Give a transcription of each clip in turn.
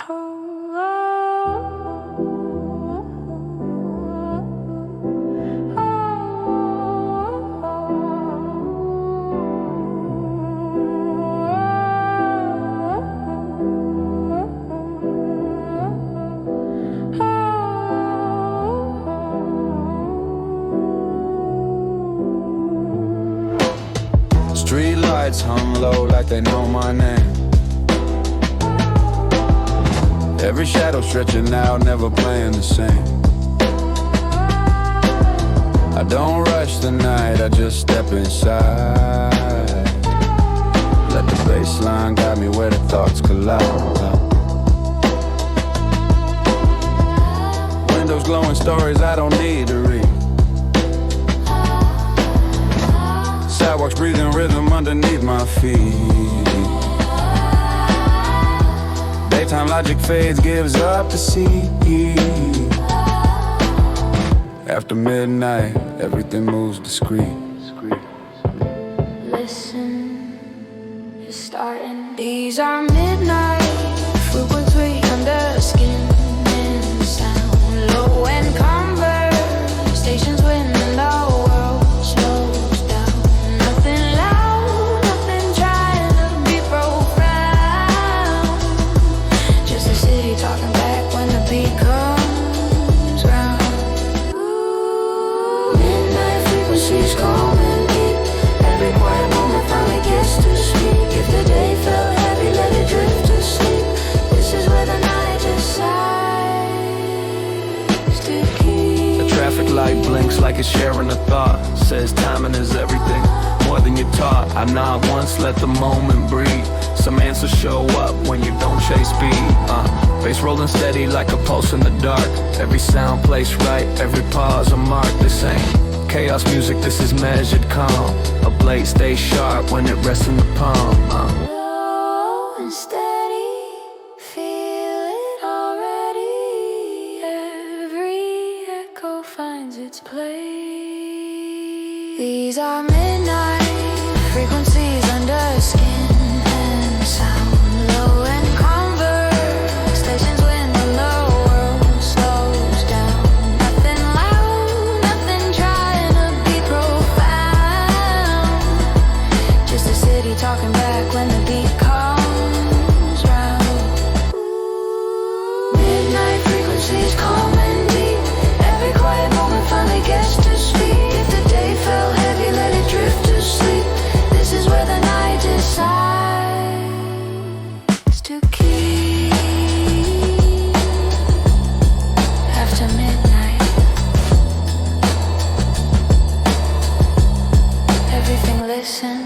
Street lights hung low like they know my name. Every shadow stretching out, never playing the same. I don't rush the night, I just step inside. Let the baseline guide me where the thoughts collide. Windows glowing stories I don't need to read. Sidewalks breathing rhythm underneath my feet. Daytime logic fades, gives up the seat. After midnight, everything moves discreet. Listen, it's starting. These are midnight frequency under skin and sound. Low and conversations when the world slows down. Nothing loud, nothing trying to be profound. Just the city talking back when the beat comes round. Midnight frequencies calm and deep. Every quiet moment finally gets to speak. If the day felt heavy, let it drift to sleep. This is where the night decides to keep. The traffic light blinks like it's sharing a thought. Says timing is everything, more than you're taught. I nod once, let the moment breathe. Some answers show up when you don't chase speed. Bass rolling steady like a pulse in the dark. Every sound placed right, every pause a mark. This ain't chaos music, this is measured calm. A blade stays sharp when it rests in the palm. Low and steady, feel it already. Every echo finds its place. These are midnight frequencies under skin and sound. Low and conversations when the world slows down. Nothing loud, nothing trying to be profound. Just the city talking back when the beat comes round. Midnight frequencies calm and deep. Every quiet moment finally gets to speak. If the day felt heavy, let it drift to sleep. This is where the night decides to keep. After midnight, everything listens.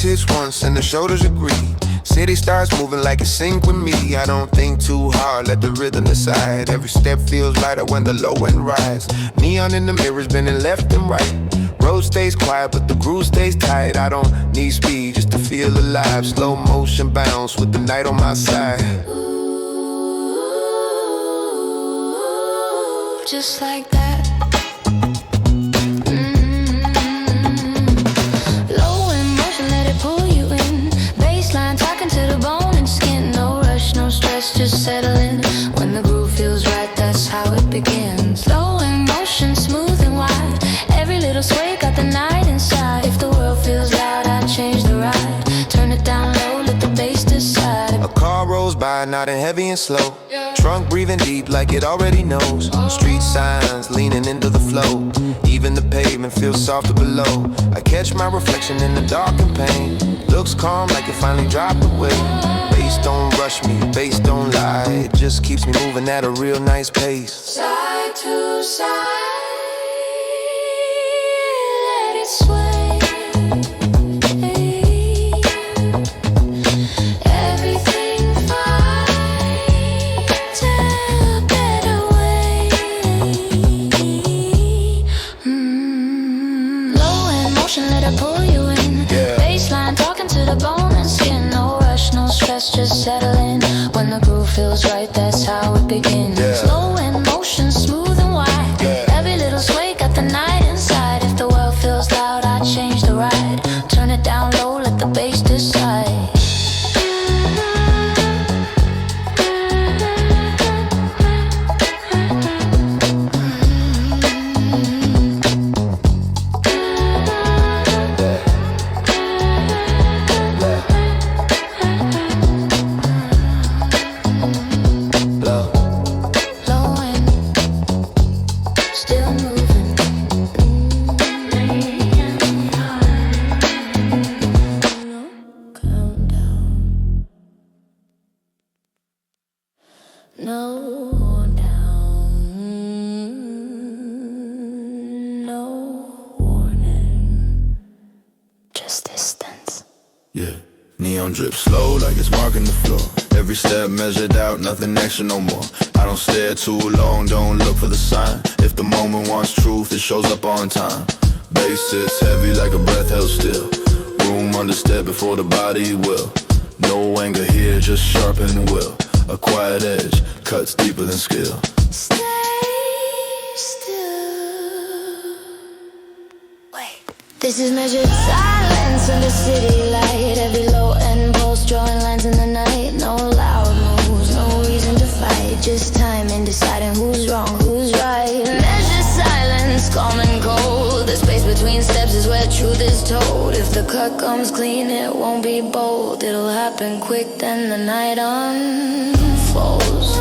Hits once and the shoulders agree. City starts moving like it's sync with me. I don't think too hard, let the rhythm decide. Every step feels lighter when the low end rise. Neon in the mirrors bending left and right. Road stays quiet but the groove stays tight. I don't need speed just to feel alive. Slow motion bounce with the night on my side. Just like that. Just settle in. When the groove feels right, that's how it begins. Slow in motion, smooth and wide. Every little sway got the night inside. If the world feels loud, I change the ride. Turn it down low, let the bass decide. A car rolls by, nodding heavy and slow. Trunk breathing deep like it already knows. Street signs leaning into the flow. Even the pavement feels softer below. I catch my reflection in the dark and pain. Looks calm like it finally dropped away. Bass don't rush me, bass don't lie. It just keeps me moving at a real nice pace. Side to side, let it sway. Everything finds a better way. Low in motion, let it pull you in. Baseline talking to the bone and skin. No rush, no stress, just settle in. When the groove feels right, that's how it begins. Slow in motion, smooth and wide. Every little sway got the night inside. If the world feels loud, I change the ride. Turn it down low, let the bass decide. No down, no warning, just distance. Yeah, neon drip slow like it's marking the floor. Every step measured out, nothing extra no more. I don't stare too long, don't look for the sign. If the moment wants truth, it shows up on time. Bass sits heavy like a breath held still. Room understep before the body will. No anger here, just sharpen will. A quiet edge cuts deeper than skill. Stay still. Wait. This is measured silence under city light. Every low end pulse drawing lines in the night. No loud moves, no reason to fight. Just time in deciding who's wrong, who's right. Measured silence, calm and cold. The space between steps is where truth is told. If the cut comes clean, it won't be bold. It'll happen quick, then the night unfolds.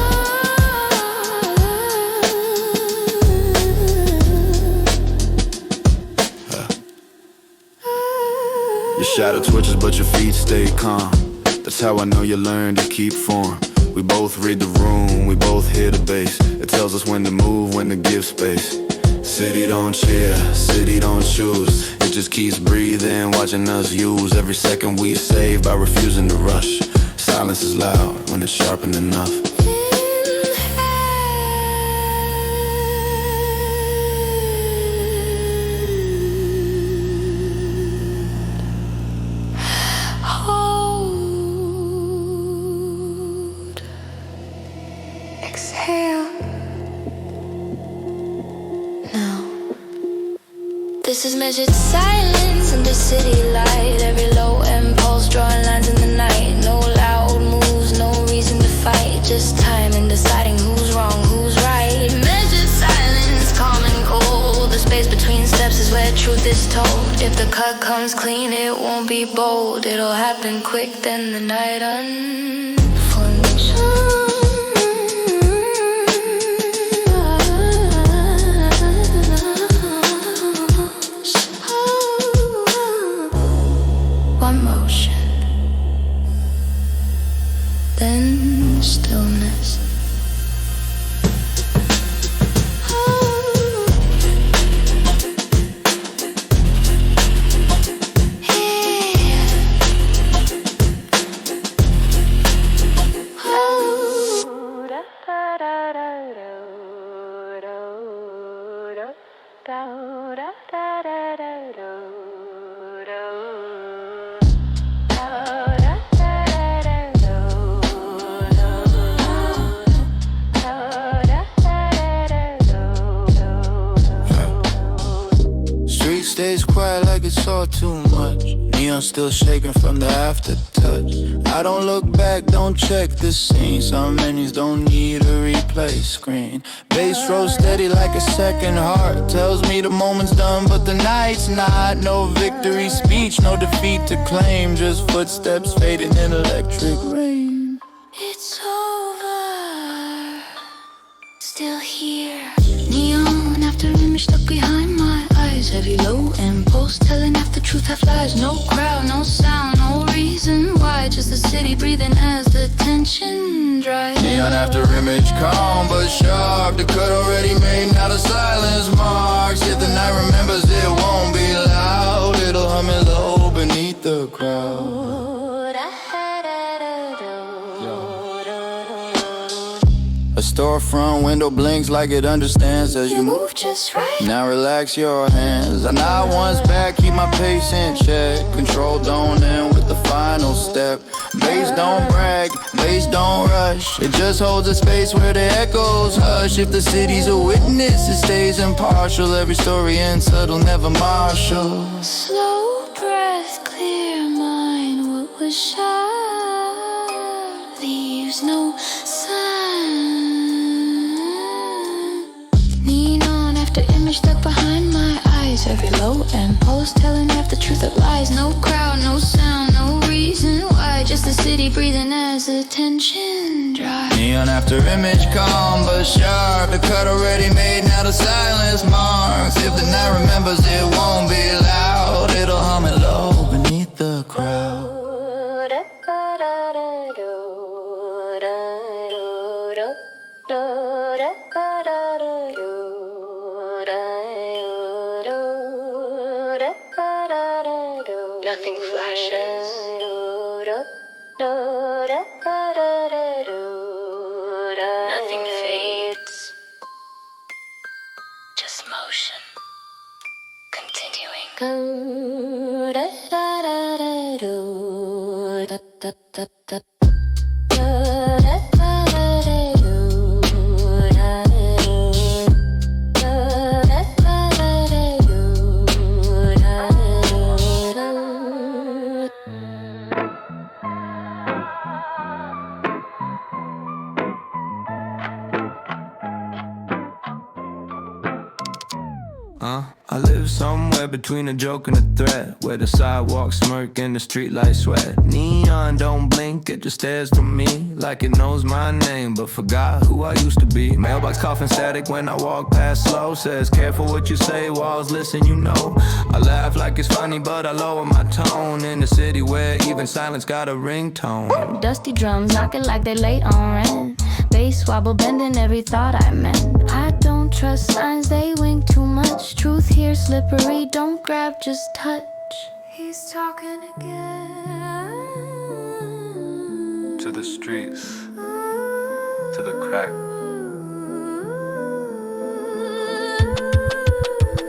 Your shadow twitches but your feet stay calm. That's how I know you learn to keep form. We both read the room, we both hear the bass. It tells us when to move, when to give space. City don't cheer, city don't choose. It just keeps breathing, watching us use every second we save by refusing to rush. Silence is loud when it's sharpened enough. Hold. Exhale. Now. This is measured silence under city light. Every low impulse drawing lines in the night. No loud moves, no reason to fight. Just time in deciding who's wrong, who's right. Measured silence, calm and cold. The space between steps is where truth is told. If the cut comes clean, it won't be bold. It'll happen quick, then the night unfolds. One motion, then stillness. Stays quiet like it's all too much. Neon still shaking from the aftertouch. I don't look back, don't check the scene. Some menus don't need a replay screen. Bass rolls steady like a second heart. Tells me the moment's done, but the night's not. No victory speech, no defeat to claim. Just footsteps fading in electric rain. It's over. image stuck behind my eyes. Heavy, low impulse, telling half the truth, half lies. No crowd, no sound, no reason why. Just the city breathing as the tension dries. Neon after image, calm but sharp. The cut already made, now the silence marks. Yet the night remembers it won't be loud. It'll hum it low beneath the crowd. A storefront window blinks like it understands as you move just right. Now relax your hands. I'm not once back, keep my pace in check. Control don't end with the final step. Bass don't brag, bass don't rush. It just holds a space where the echoes hush. If the city's a witness, it stays impartial. Every story ends subtle, never martial. Slow breath, clear mind. What was shy leaves no sign. Neon after image stuck behind my eyes. Every low impulse telling half the truth of lies. No crowd, no sound, no reason why. Just the city breathing as the tension dries. Neon after image, calm but sharp. The cut already made, now the silence marks. If the night remembers, it won't be loud. It'll hum it low beneath the crowd. Nothing flashes. Nothing fades. Just motion. Continuing. I live somewhere between a joke and a threat, where the sidewalk smirk and the streetlight sweat. Neon don't blink, it just stares from me like it knows my name, but forgot who I used to be. Mailbox coughing static when I walk past slow. Says careful what you say, walls listen, you know. I laugh like it's funny, but I lower my tone. In the city where even silence got a ringtone. Dusty drums knocking like they late on rent. Bass wobble bending every thought I meant. I don't trust signs, they wink too much. Truth here slippery, don't grab, just touch. He's talking again. To the streets, to the crack.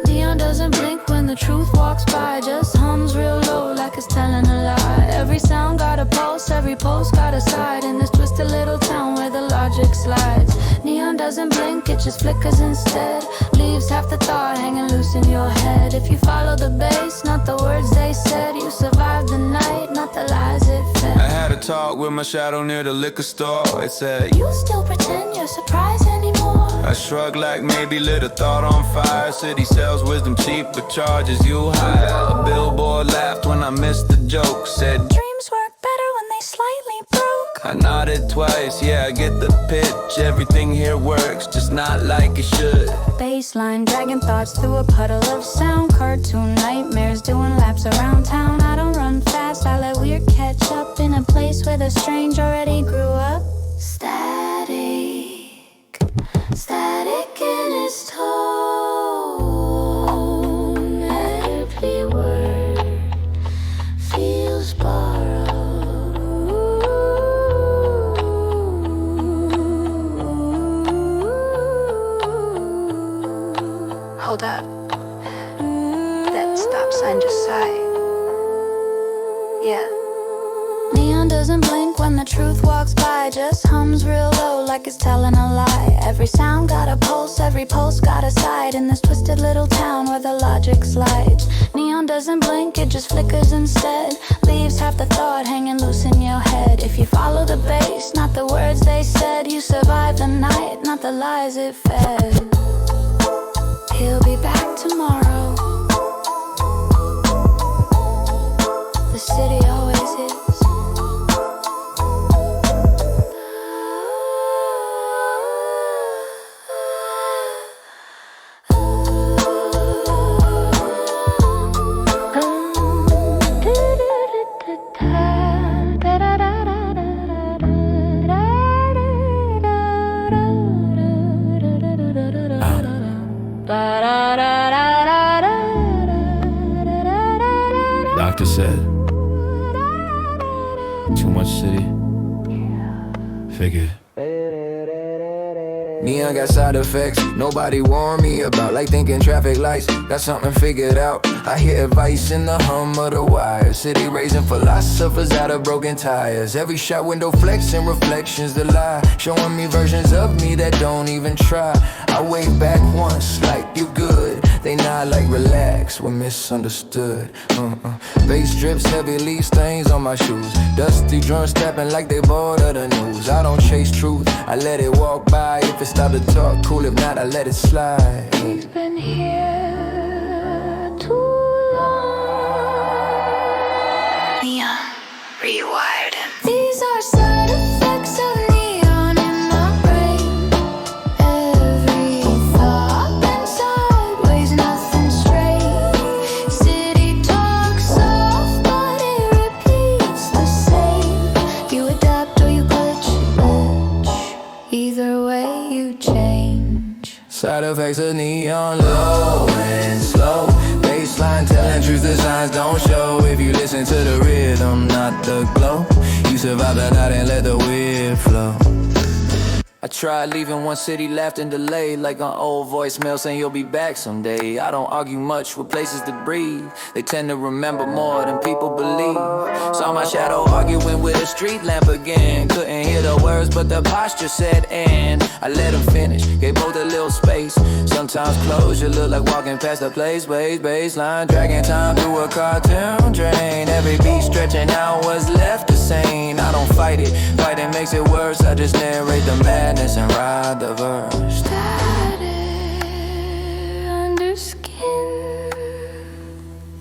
Neon doesn't blink when the truth walks by. Just hums real low like it's telling a lie. Every sound got a pulse, every pulse got a side. In this twisted little town where the logic slides. Neon doesn't blink, it just flickers instead. Leaves half the thought hanging loose in your head. If you follow the bass, not the words they said, you survived the night, not the lies it fed. I had a talk with my shadow near the liquor store. It said, you still pretend you're surprised anymore. I shrugged like maybe lit a thought on fire. City sells wisdom cheap but charges you higher. A billboard laughed when I missed the joke. Said, dreams work better when they slightly broke. I nodded twice, yeah, I get the pitch. Everything here works, just not like it should. Baseline dragging thoughts through a puddle of sound. Cartoon nightmares doing laps around town. I don't run fast, I let weird catch up. In a place where the strange already grew up. Static, static in its tone. Every word feels borrowed. Hold up. That stop sign just sighed. Yeah. Neon doesn't blink when the truth walks by. Just hums real low like it's telling a lie. Every sound got a pulse, every pulse got a side. In this twisted little town where the logic slides. Neon doesn't blink, it just flickers instead. Leaves half the thought hanging loose in your head. If you follow the bass, not the words they said, you survive the night, not the lies it fed. He'll be back tomorrow. The city always is. Doctor said, too much city. Figured. Neon got side effects nobody warned me about, like thinking traffic lights got something figured out. I hear advice in the hum of the wire. City raising philosophers out of broken tires. Every shot window flexing reflections the lie, showing me versions of me that don't even try. I wave back once like you good, they nod like relax when misunderstood. Bass drips, heavy leaf stains on my shoes. Dusty drums tapping like they bored of the news. I don't chase truth, I let it walk by. If it start to talk, cool. If not, I let it slide. We've been here too long. Neon, rewired him. These are side effects of neon in my brain. Every thought bent sideways, nothing straight. City talks soft, but it repeats the same. You adapt or you glitch. Either way you change. Side effects of neon, low and slow. Baseline telling truth the signs don't show. If you listen to the rhythm, not the glow, you survive the night and let the wind flow. I tried leaving one city, laughed and delayed, like an old voicemail saying you'll be back someday. I don't argue much with places to breathe, they tend to remember more than people believe. Saw my shadow arguing with a street lamp again. Couldn't hear the words but the posture said and I let him finish, gave both a little space. Sometimes closure look like walking past a place. Baseline dragging time through a cartoon drain. Every beat stretching out what's left the same. I don't fight it, fighting makes it worse. I just narrate the madness and ride the verse. Static under skin.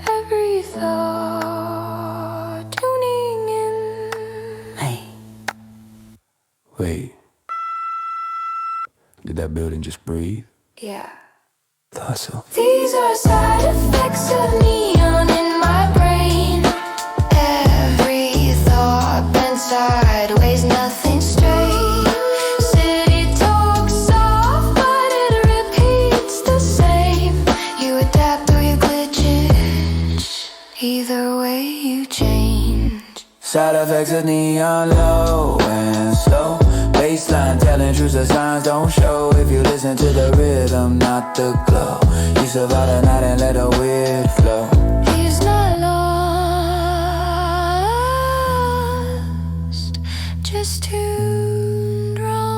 Every thought tuning in. Hey. Wait, did that building just breathe? Yeah. Thought so. These are side effects of neon in my brain. Every thought bent sideways, nothing straight. City talks soft, but it repeats the same. You adapt or you glitch it. Either way you change. Side effects of neon, low and slow. Baseline telling truth the signs don't show. If you listen to the rhythm, not the glow, you survive the night and let the wind flow. He's not lost, just tuned wrong.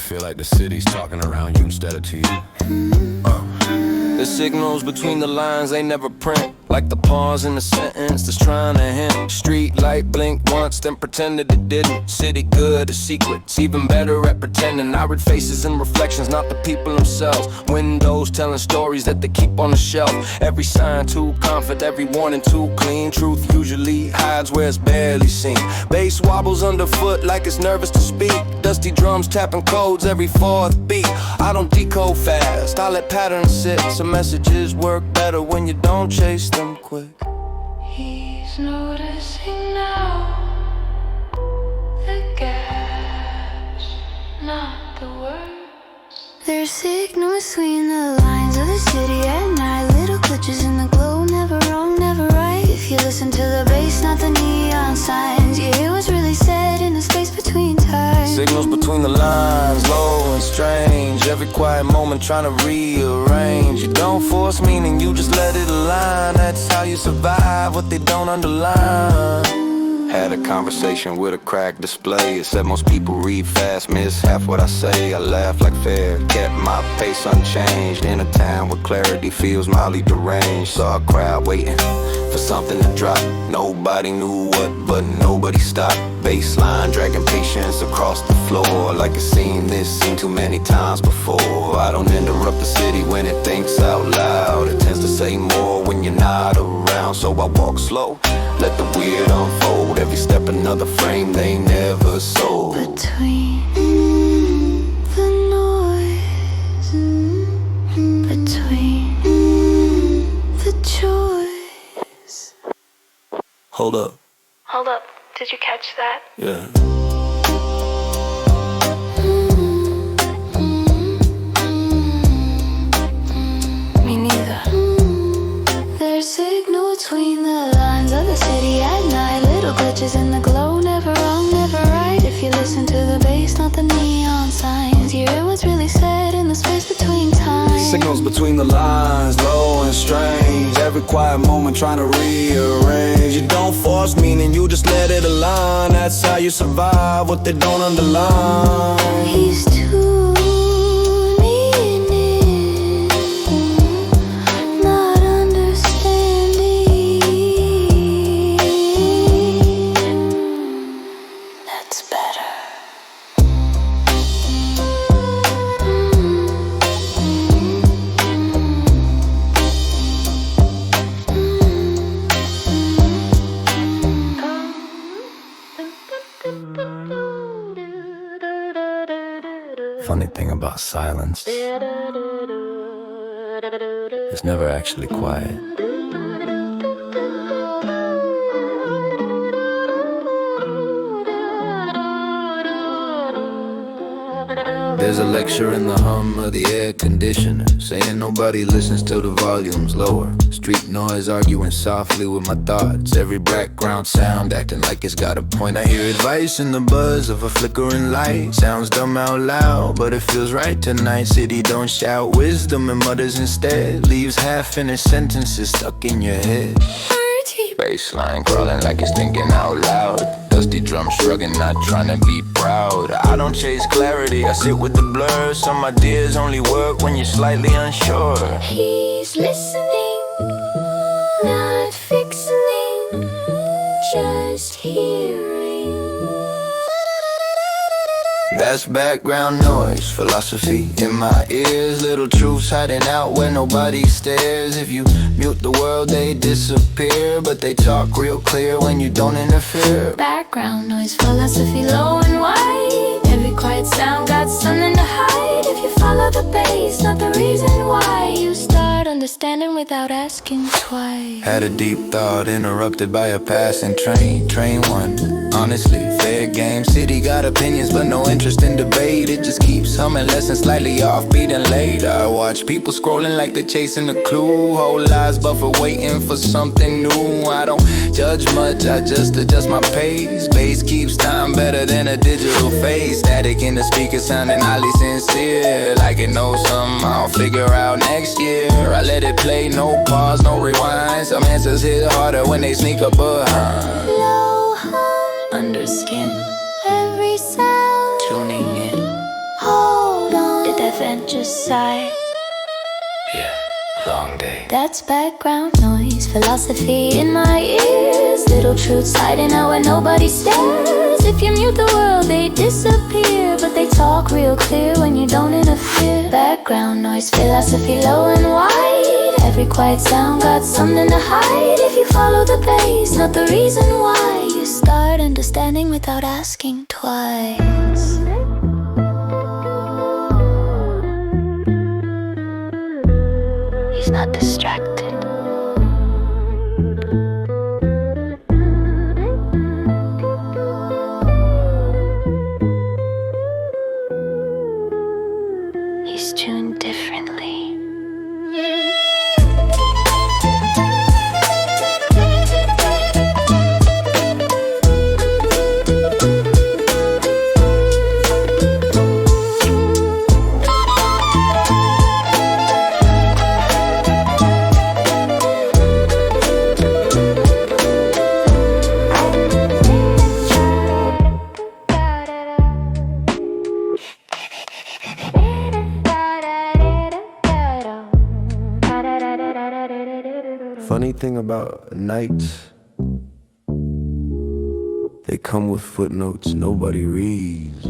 Feel like the city's talking around you instead of to you. The signals between the lines, they never print. Like the pause in the sentence that's trying to hint. Street light blink once, then pretended it didn't. City good, a secret's even better at pretending. I read faces and reflections, not the people themselves. Windows telling stories that they keep on the shelf. Every sign too confident, every warning too clean. Truth usually hides where it's barely seen. Bass wobbles underfoot like it's nervous to speak. Dusty drums tapping codes every fourth beat. I don't decode fast, I let patterns sit. Some messages work better when you don't chase them quick. He's noticing now the gaps, not the words. There's signal between the lines of the city at night. Little glitches in the glow, never wrong, never right. If you listen to the bass, not the neon signs, you hear what's really said in the space between times. Signals between the lines, low and strange. Every quiet moment trying to rearrange. You don't force meaning, you just let it align. That's how you survive what they don't underline. Had a conversation with a cracked display. It said most people read fast, miss half what I say. I laugh like fair, kept my pace unchanged. In a town where clarity feels mildly deranged. Saw a crowd waiting, for something to drop. Nobody knew what, but nobody stopped. Baseline dragging patience across the floor, like I've seen this scene too many times before. I don't interrupt the city when it thinks out loud. It tends to say more when you're not around. So I walk slow, let the weird unfold. Every step another frame they never sold. Between the noise, between the choice. Hold up. Hold up, did you catch that? Yeah. Me neither. There's signal between the lines of the city at night. Little glitches in the glow, never wrong, never right. If you listen to the bass, not the neon signs, you hear what's really said in the space between time. Signals between the lines, low and strange. Every quiet moment trying to rearrange. You don't force meaning, you just let it align. That's how you survive what they don't underline. He's tuning in, not understanding. That's better. Funny thing about silence, it's never actually quiet. There's a lecture in the hum of the air conditioner, saying nobody listens till the volume's lower. Street noise arguing softly with my thoughts. Every background sound acting like it's got a point. I hear advice in the buzz of a flickering light. Sounds dumb out loud, but it feels right tonight. City don't shout wisdom and mutters instead. Leaves half-finished sentences stuck in your head. Baseline crawling like it's thinking out loud. Dusty drum shrugging, not trying to be proud. I don't chase clarity, I sit with the blur. Some ideas only work when you're slightly unsure. He's listening, not fixing, just hearing. That's background noise, philosophy in my ears. Little truths hiding out where nobody stares. If you mute the world, they disappear, but they talk real clear when you don't interfere. Background noise, philosophy low and wide. Every quiet sound got something to hide. If you follow the bass, not the reason why. You start understanding without asking twice. Had a deep thought interrupted by a passing train. Train one, honestly, fair game. City got opinions but no interest in debate. It just keeps humming, lessons slightly offbeat and late. I watch people scrolling like they're chasing a clue. Whole lives buffer waiting for something new. I don't judge much, I just adjust my pace. Bass keeps time better than a digital face. Static in the speaker sounding highly sincere, like it knows something I'll figure out next year. I let it play, no pause, no rewind. Some answers hit harder when they sneak up behind. Low hum, Under skin, every sound tuning in. hold on. Did that vent just sigh? Yeah, long day. That's background noise, philosophy in my ears. Little truths hiding out where nobody stares. If you mute the world, they disappear, but they talk real clear when you don't interfere. Background noise, philosophy low and wide. Every quiet sound got something to hide. If you follow the bass, not the reason why. You start understanding without asking twice. He's not distracted. He's tuned differently. Funny thing about nights, they come with footnotes nobody reads.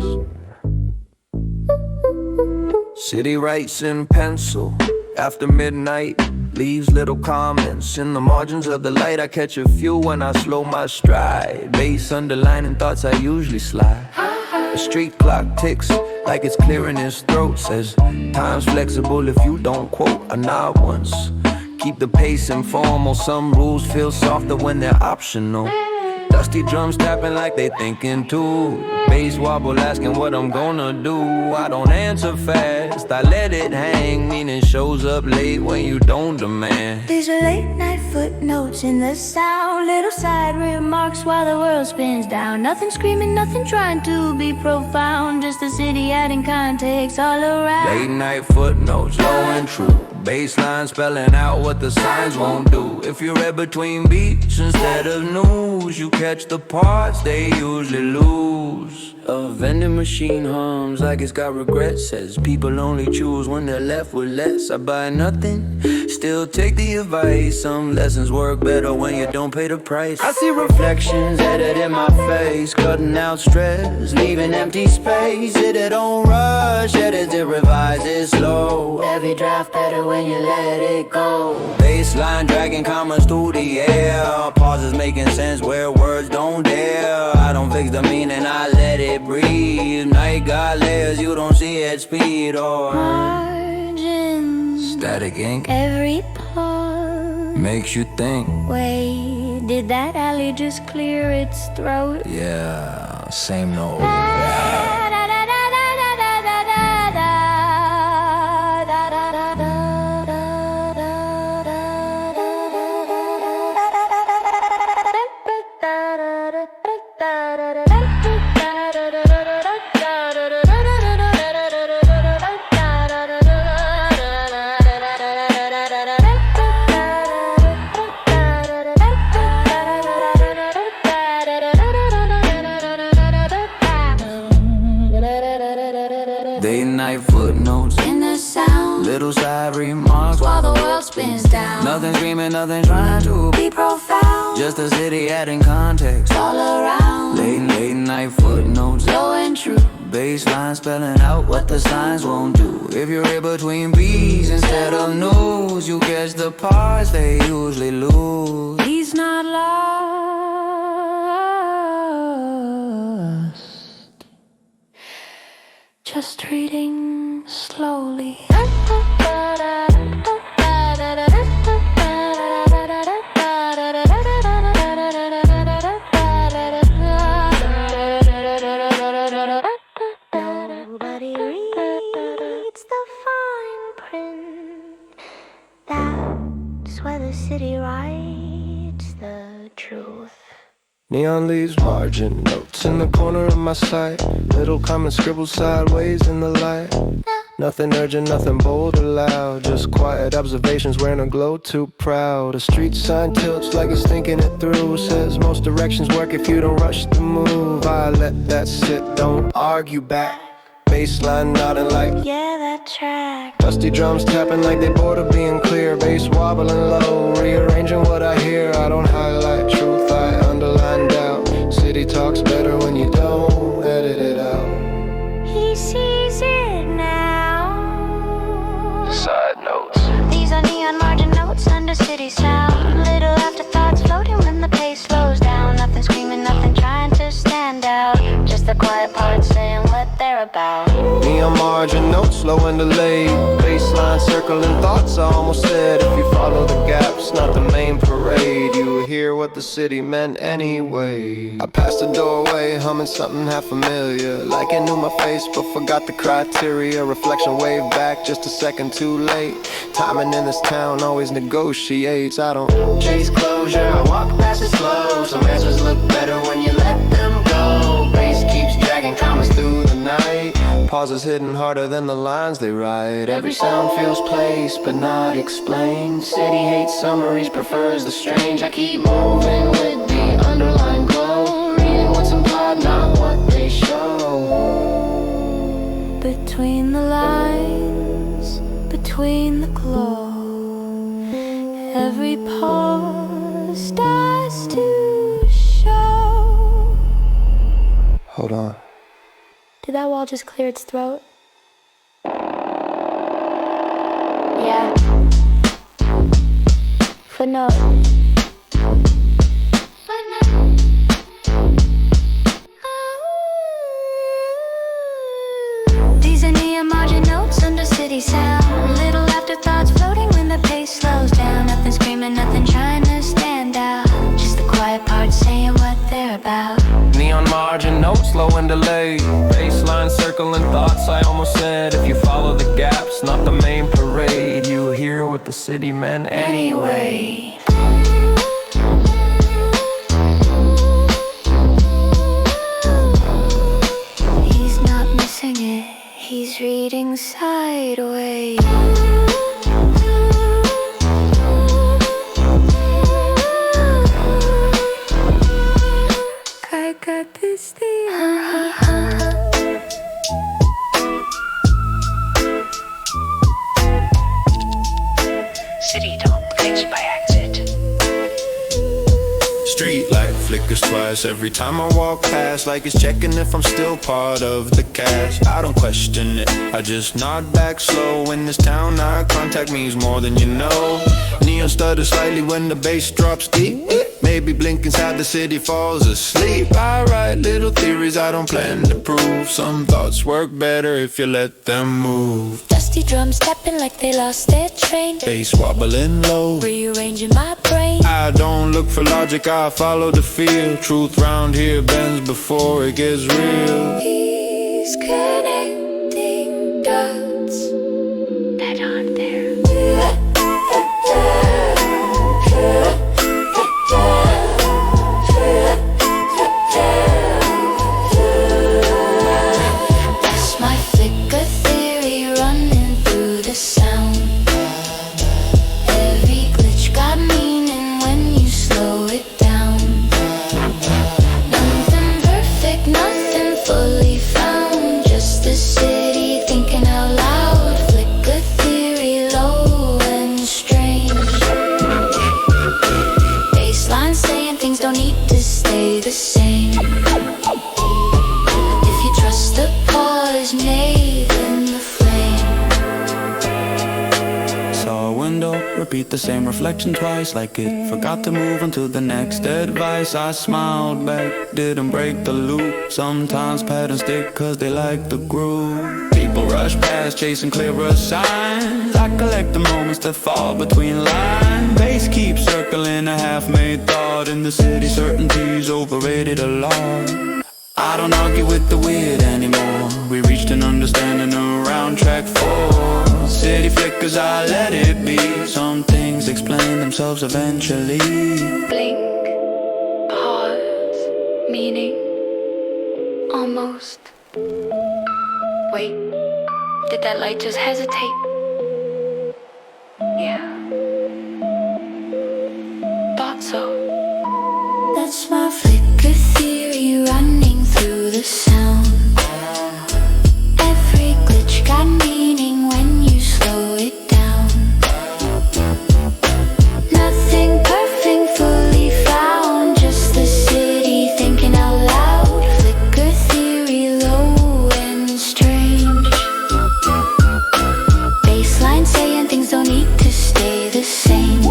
City writes in pencil after midnight, leaves little comments in the margins of the light. I catch a few when I slow my stride, bass underlining thoughts I usually slide. The street clock ticks like it's clearing his throat, says time's flexible if you don't quote. I nod once, keep the pace informal. Some rules feel softer when they're optional. Dusty drums tapping like they thinking too. Bass wobble asking what I'm gonna do. I don't answer fast, I let it hang, meaning shows up late when you don't demand. These are late night footnotes in the sound, little side remarks while the world spins down. Nothing screaming, nothing trying to be profound, just the city adding context all around. Late night footnotes, low and true. Baseline spelling out what the signs won't do. If you read between beats instead of news, you catch the parts they usually lose. A vending machine hums like it's got regrets, says people only choose when they're left with less. I buy nothing, still take the advice. Some lessons work better when you don't pay the price. I see reflections edited in my face, cutting out stress, leaving empty space. It don't rush, edit it, revise it slow. Every draft better when you let it go. Baseline dragging commas through the air, pauses making sense where words don't dare. I don't fix the meaning, I let it breathe. Night got layers you don't see at speed or margins. Static ink Every pause makes you think. Wait, did that alley just clear its throat? Yeah, same note. Day night footnotes In the sound, little side remarks while the world spins down. Nothing screaming, nothing trying to Be profound, just the city adding context. all around. Late night footnotes, Low and true. baseline spelling out what the signs won't do. If you read between beats instead of news, you catch the parts they usually lose. He's not lost, just reading slowly. Nobody reads the fine print. That's why the city writes the truth. Neon leaves margin notes in the corner of my sight. Little comments scribbled sideways in the light. Nothing urgent, nothing bold or loud, just quiet observations wearing a glow too proud. A street sign tilts like it's thinking it through, says most directions work if you don't rush the move. I let that sit, don't argue back. Baseline nodding like Yeah, that track. dusty drums tapping like they bored of being clear. Bass wobbling low, rearranging what I hear. I don't highlight truth, I underline doubt. City talks better when you don't edit it out. He sees it now. Side notes. These are neon margin notes under city sound. Little afterthoughts floating when the pace slows down. Nothing screaming, nothing trying to stand out. Just the quiet parts saying what they're about. Neon margin notes, slow and delayed. Baseline circling thoughts, I almost said. If you follow the gaps, not the main parade, you hear what the city meant anyway. I passed the doorway, humming something half familiar, like it knew my face but forgot the criteria. Reflection wave back just a second too late. Timing in this town always negotiates. I don't chase closure, I walk past it slow. Some answers look better when you let them go. Bass keeps dragging commas through the night. Pauses hidden harder than the lines they write. Every sound feels placed but not explained. City hates summaries, prefers the strange. I keep moving with the underlying glow, reading what's implied, not what they show. Between the lines, between the glow, Every pore starts to show. Hold on. Did that wall just clear its throat? Yeah. Footnote. These are neon margin notes under city sound. Little afterthoughts floating when the pace slows down. Nothing screaming, nothing trying to stand out. Just the quiet parts saying what they're about. Neon margin notes, slow and delayed. Baseline circling thoughts, I almost said. If you follow the gaps, not the main parade, you hear what the city meant anyway. He's not missing it, he's reading sideways. I got this thing. City don't glitch by accident. Street light flickers twice every time I walk past, like it's checking if I'm still part of the cast. I don't question it, I just nod back slow. In this town, eye contact means more than you know. Neon stutter slightly when the bass drops deep. Maybe blink inside the city falls asleep. I write little theories I don't plan to prove. Some thoughts work better if you let them move. Dusty drums tapping like they lost their train. Bass wobbling low, Rearranging my brain. I don't look for logic, I follow the feel. Truth round here bends before it gets real. He's connecting dots that aren't there. That's my flicker theory running through the sound. Every glitch got meaning when you slow it down. Nothing perfect, nothing fully found. Just the city thinking out loud. Flicker theory, low and strange. Baseline saying things don't need to stay the same. If you trust the pause made in the flame. Saw a window, repeat the same reflection twice, like it forgot to move on to the next advice. I smiled back, didn't break the loop. Sometimes patterns stick cause they like the groove. People rush past, chasing clearer signs. I collect the moments that fall between lines. Bass keeps circling a half-made thought. In the city, certainty's overrated a lot. I don't argue with the weird anymore. We reached an understanding around track 4. City flickers, I let it be. Some things explain themselves eventually. Blink, pause, meaning, almost. Wait, did that light just hesitate? Yeah. Thought so. That's my flicker theory running through the sound. Every glitch got meaning when you slow it down. Nothing perfect, fully found. Just the city thinking out loud. Flicker theory, low and strange. Baseline saying things don't need to stay the same.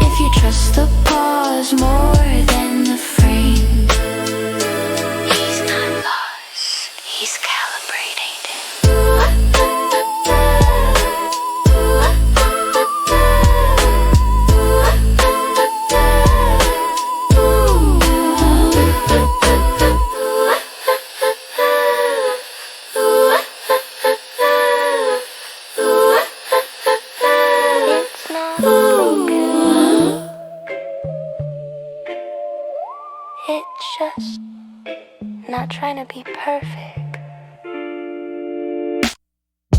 If you trust the pause more than the frame. He's not lost, he's calibrating. It's not broken. It's just not trying to be perfect.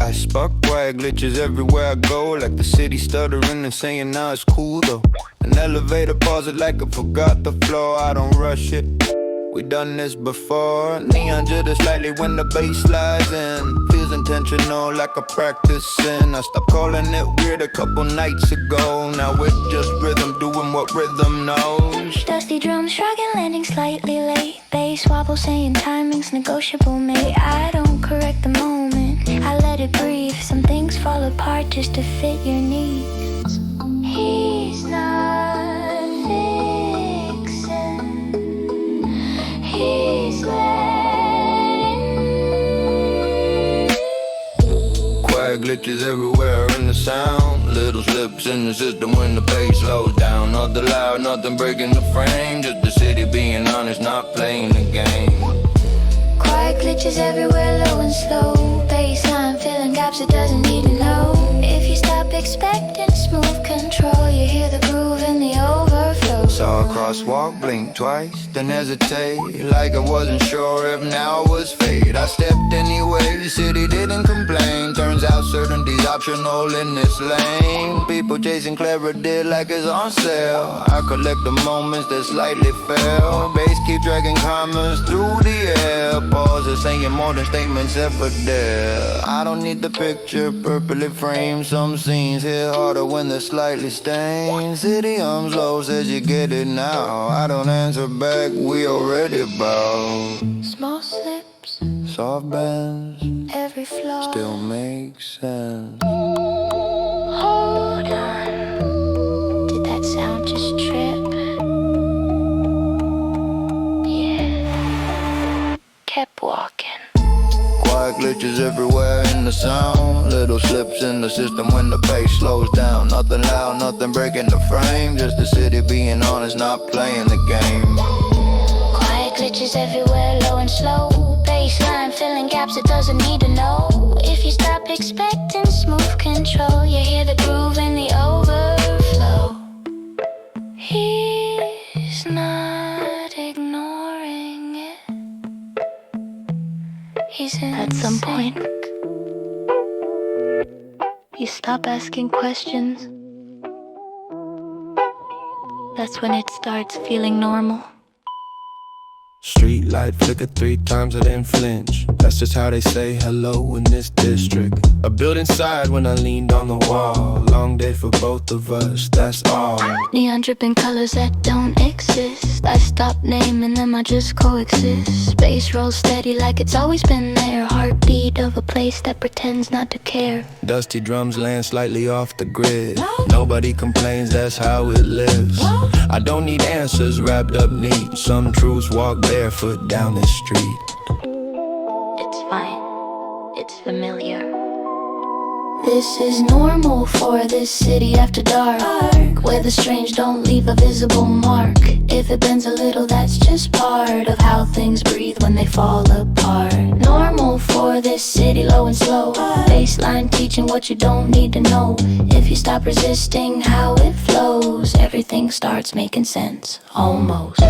I spark quiet glitches everywhere I go, like the city stuttering and saying now it's cool though. An elevator pause it like I forgot the floor, I don't rush it. We done this before. Neon jitter slightly when the bass slides in. Feels intentional like a practicing. I stopped calling it weird a couple nights ago. Now it's just rhythm doing what rhythm knows. Dusty drums shrugging, landing slightly late. Bass wobble saying timing's negotiable, mate. I don't correct the moment, I let it breathe. Some things fall apart just to fit your needs. He's not fixing, he's letting. Quiet glitches everywhere in the sound. Little slips in the system when the bass slows down. Nothing loud, nothing breaking the frame. Just the city being honest, not playing the game. Quiet glitches everywhere, low and slow. Baseline filling gaps it doesn't need to know. If you stop expecting smooth control, you hear the groove in the overflow. Saw a crosswalk, blink twice, then hesitate. Like I wasn't sure if now was fate. I stepped anyway, the city didn't complain. Turns out certainty's optional in this lane. People chasing clarity like it's on sale. I collect the moments that slightly fail. Bass keep dragging commas through the air. Pauses saying more than statements ever dare. I don't need the picture purpley framed. Some scenes hit harder when they're slightly stained. City hums low, says you get it now. I don't answer back, we already bow. Small slips, Soft bends, every flaw. still makes sense. Hold on, did that sound just trip? Yeah, kept walking. Quiet glitches everywhere in the sound. Little slips in the system when the pace slows down. Nothing loud, nothing breaking the frame. Just the city being honest, not playing the game. Quiet glitches everywhere, low and slow. Baseline filling gaps it doesn't need to know. If you stop expecting smooth control, you hear the groove in the overflow. He's not ignoring it. He's in at some point, you stop asking questions. That's when it starts feeling normal. Street light flickered 3 times, I didn't flinch. That's just how they say hello in this district. A building sighed when I leaned on the wall. Long day for both of us, that's all. Neon dripping colors that don't exist. I stop naming them, I just coexist. Space rolls steady like it's always been there. Heartbeat of a place that pretends not to care. Dusty drums land slightly off the grid. Nobody complains, that's how it lives. I don't need answers wrapped up neat. Some truths walk barefoot down the street. It's fine, it's familiar. This is normal for this city after dark, where the strange don't leave a visible mark. If it bends a little, that's just part of how things breathe when they fall apart. Normal for this city, low and slow. Baseline teaching what you don't need to know. If you stop resisting how it flows, everything starts making sense, almost.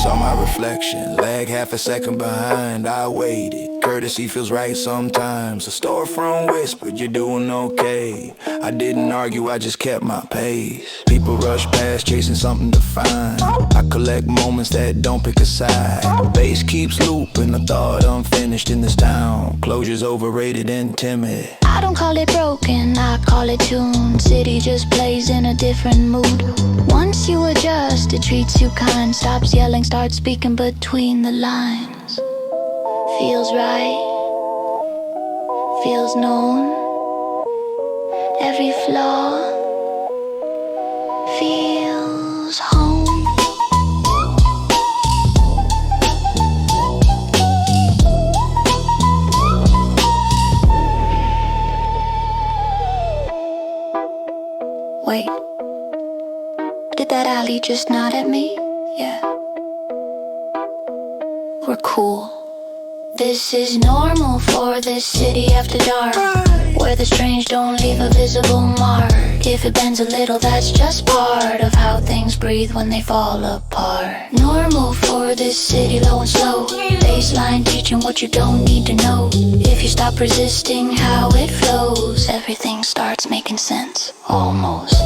Saw my reflection, lag half a second behind. I waited, courtesy feels right sometimes. The storefront whispered, you're doing okay. I didn't argue, I just kept my pace. People rush past, chasing something to find. I collect moments that don't pick a side. Bass keeps looping, a thought unfinished in this town. Closure's overrated and timid. I don't call it broken, I call it tuned. City just plays in a different mood. Once you adjust, it treats you kind. Stops yelling, starts speaking between the lines. Feels right, feels known. Every flaw feels home. Wait, did that alley just nod at me? Yeah. We're cool. This is normal for this city after dark, where the strange don't leave a visible mark. If it bends a little, that's just part of how things breathe when they fall apart. Normal for this city, low and slow. Baseline teaching question what you don't need to know. If you stop resisting how it flows, everything starts making sense, almost.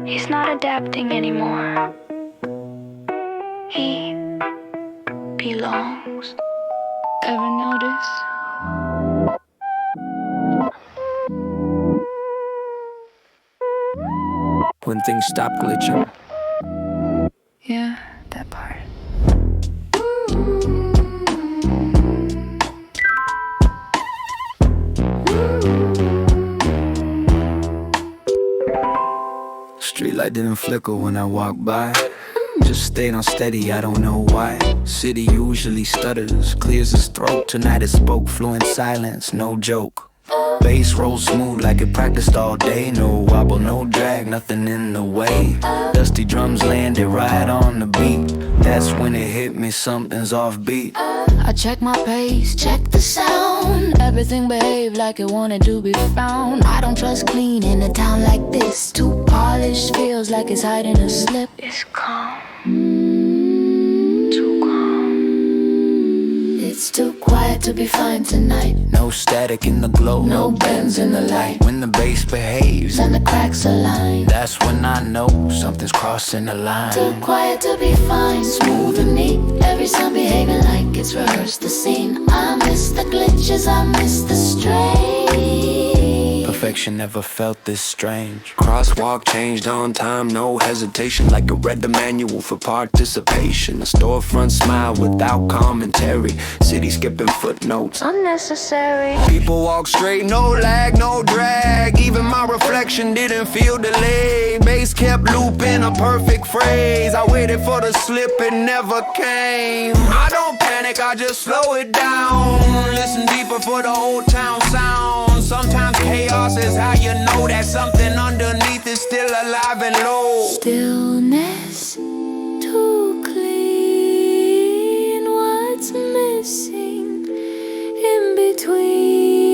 He's not adapting anymore. He belongs. Ever notice? When things stop glitching. Yeah, that part. Streetlight didn't flicker when I walked by. Just stayed on steady, I don't know why. City usually stutters, clears his throat. Tonight it spoke fluent silence, no joke. Bass rolls smooth like it practiced all day. No wobble, no drag, nothing in the way. Dusty drums landed right on the beat. That's when it hit me, something's offbeat. I check my pace, check the sound. Everything behaved like it wanted to be found. I don't trust clean in a town like this. Too polished, feels like it's hiding a slip. It's calm, too calm. It's too quiet to be fine tonight. No static in the glow, No bends in the light. When the bass behaves And the cracks align. that's when I know something's crossing the line. Too quiet to be fine, smooth and neat. Every sound behaving like it's rehearsed the scene. I miss the glitches, I miss the strain. Perfection never felt this strange. Crosswalk changed on time, no hesitation. Like I read the manual for participation. A storefront smile without commentary. City skipping footnotes. Unnecessary. People walk straight, no lag, no drag. Even my reflection didn't feel delayed. Bass kept looping a perfect phrase. I waited for the slip, it never came. I don't panic, I just slow it down. Listen deeper for the old town sound. Sometimes chaos is how you know that something underneath is still alive and low. Stillness too clean. What's missing in between?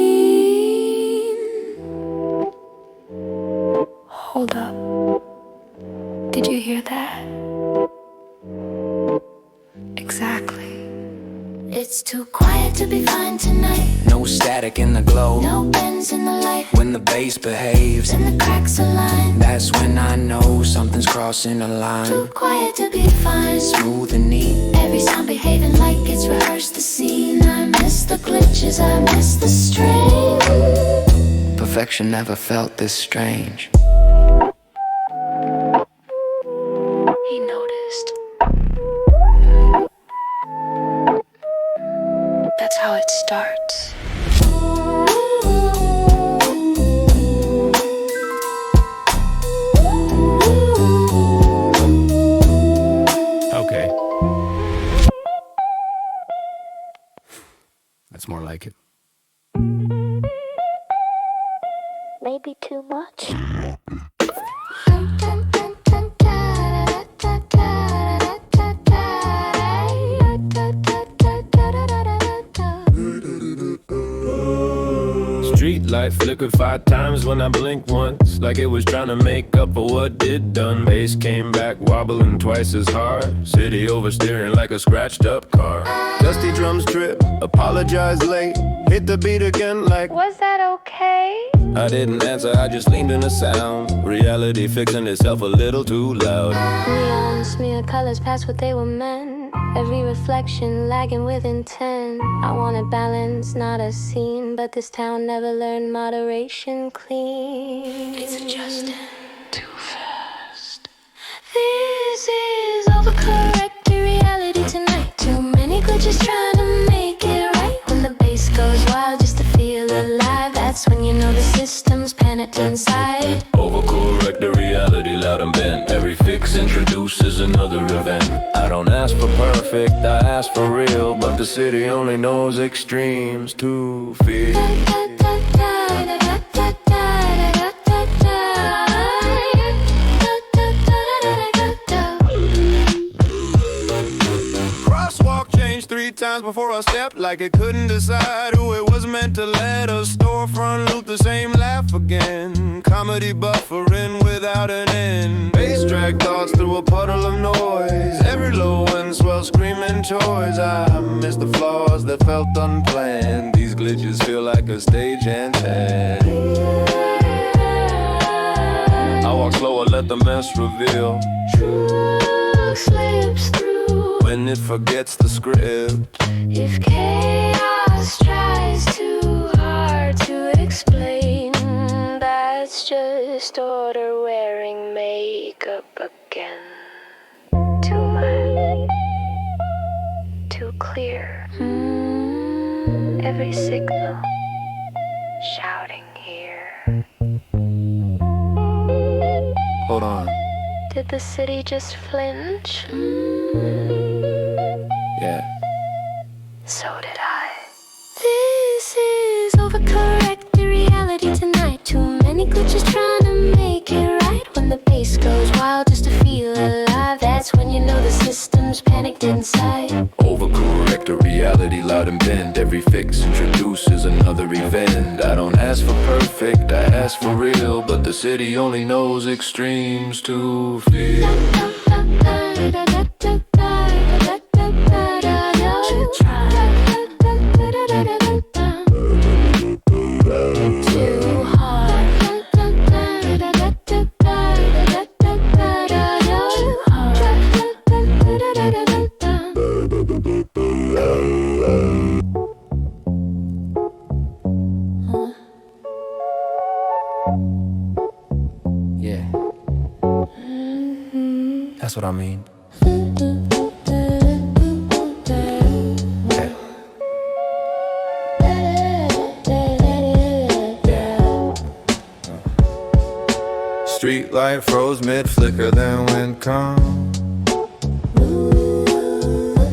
Hold up. Did you hear that? Exactly. It's too quiet to be fine tonight. No static in the glow. No bends in the light. When the bass behaves And the cracks align. that's when I know something's crossing the Too line. quiet to be fine. Smooth and neat. Every sound behaving like it's rehearsed the scene. I miss the glitches, I miss the strain. Perfection never felt this strange. He noticed. That's how it starts. Okay. That's more like it. Maybe too much. Street light flickered 5 times when I blinked once, like it was trying to make up for what it done. Bass came back wobbling twice as hard. City oversteering like a scratched up car. Dusty drums trip, apologize late. Hit the beat again like Was that okay? I didn't answer, I just leaned in the sound. Reality fixing itself a little too loud. Neon smear colors past what they were meant. Every reflection lagging with intent. I wanted balance, not a scene. But this town never learned moderation clean. It's adjusting too fast. This is overcorrected reality tonight. Too many glitches trying to make it right. When the bass goes wild just to feel alive, that's when you know the system's panicked inside. Overcorrect the reality loud and bent. Every fix introduces another event. I don't ask for perfect, I ask for real. But the city only knows extremes to feel. Crosswalk changed 3 times before I stepped, like it couldn't decide who it was meant to let. A storefront loop the same comedy buffering without an end. Bass track thoughts through a puddle of noise. Every low end swell screaming toys. I miss the flaws that felt unplanned. These glitches feel like a stage anthem. I walk slower, let the mess reveal. Truth slips through When it forgets the script. if chaos tries too hard to explain. That's just order wearing makeup again. Too much, too clear. Every signal shouting here. Hold on. Did the city just flinch? Yeah. So did I. This is overcorrected reality tonight. Too many glitches trying to make it right. When the bass goes wild just to feel alive, that's when you know the system's panicked inside. Overcorrect a reality loud and bend. Every fix introduces another event. I don't ask for perfect, I ask for real. But the city only knows extremes to feel. Too hard. Yeah. That's what I mean. Street light froze mid-flicker, then went calm.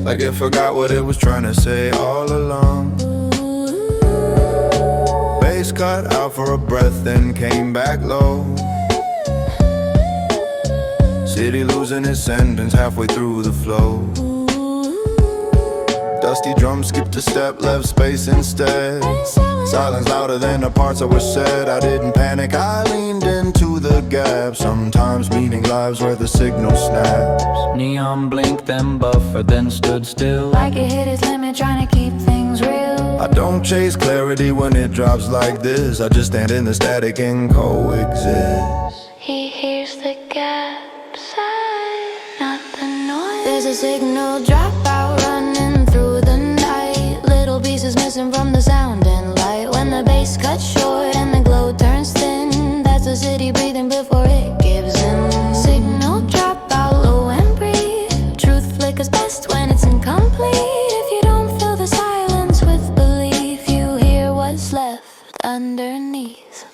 Like it forgot what it was trying to say all along. Bass cut out for a breath, then came back low. City losing its sentence halfway through the flow. Dusty drum skipped a step, left space instead. Silence louder than the parts that were said. I didn't panic, I leaned into the gap. Sometimes meaning lives where the signal snaps. Neon blinked, then buffer, then stood still. Like it hit its limit, trying to keep things real. I don't chase clarity when it drops like this. I just stand in the static and coexist. He hears the gaps, not the noise. There's a signal dropout running through the night. Little pieces missing from the sound and light. When the bass cuts short and the glow turns thin, that's the city breathing before it gives in. Signal dropout, low and brief. Truth flickers best when it's incomplete. If you don't fill the silence with belief, you hear what's left underneath.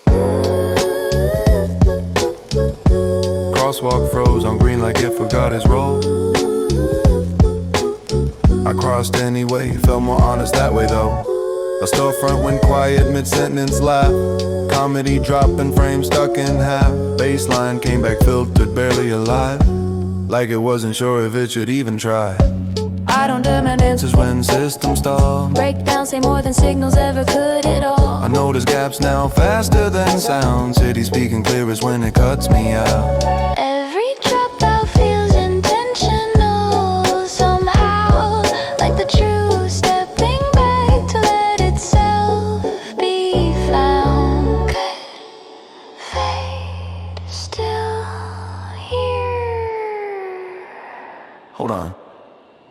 Crosswalk froze on green like it forgot his role. I crossed anyway, felt more honest that way though. A storefront went quiet mid-sentence laugh. Comedy dropping, frame stuck in half. Baseline came back filtered, barely alive. Like it wasn't sure if it should even try. I don't demand answers When systems stall. breakdown, say more than signals ever could at all. I notice gaps now faster than sound. City speaking clearest when it cuts me out. Every dropout feels intentional somehow, like the truth stepping back to let itself be found. Good fade, still here. Hold on.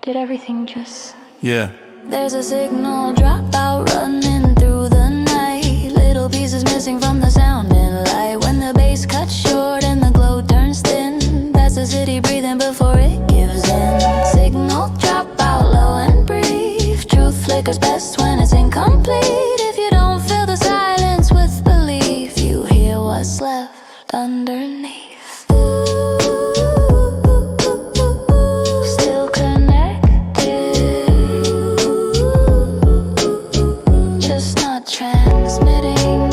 Did everything just... Yeah. There's a signal dropout running through the night. Little pieces missing from the sound and light. When the bass cuts short and the glow turns thin, that's the city breathing before it gives in. Signal dropout, low and brief. Truth flickers best when it's incomplete. If you don't fill the silence with belief, you hear what's left underneath. Still connected, just not transmitting.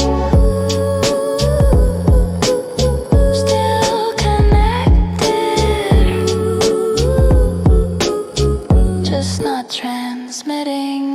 Still connected, just not transmitting.